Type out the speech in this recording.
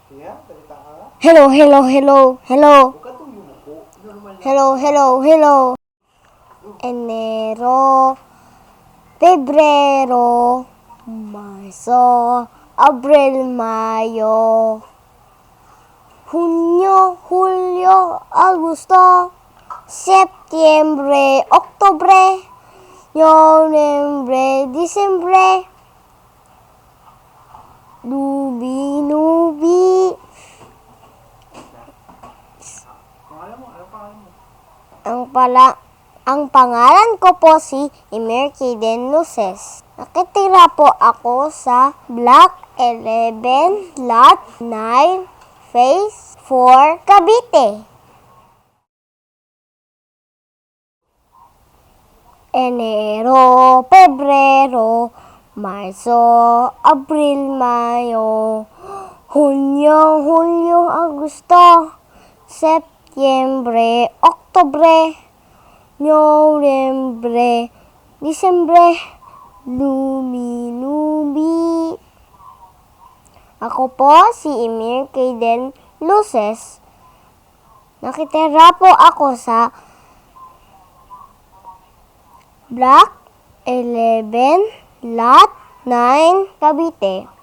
Hello, hello, hello, hello. Hello, hello, hello. Enero, Pebrero, Marzo, Abril, Mayo, Junio, Julio, Agosto, Septiembre, Oktubre, Nobyembre, Disyembre, Nubi. Ang pangalan ko po si Emiir Nakitira po ako sa Block 11, Lot 9, Phase 4, Cavite. Enero, Pebrero, Marzo, Abril, Mayo, Junio, Julio, Agosto, Septiembre, Oktubre, Nobyembre, Disyembre, Nubi. Ako po si Emiir Nakitira po ako sa Block 11, Lot 9, Cavite.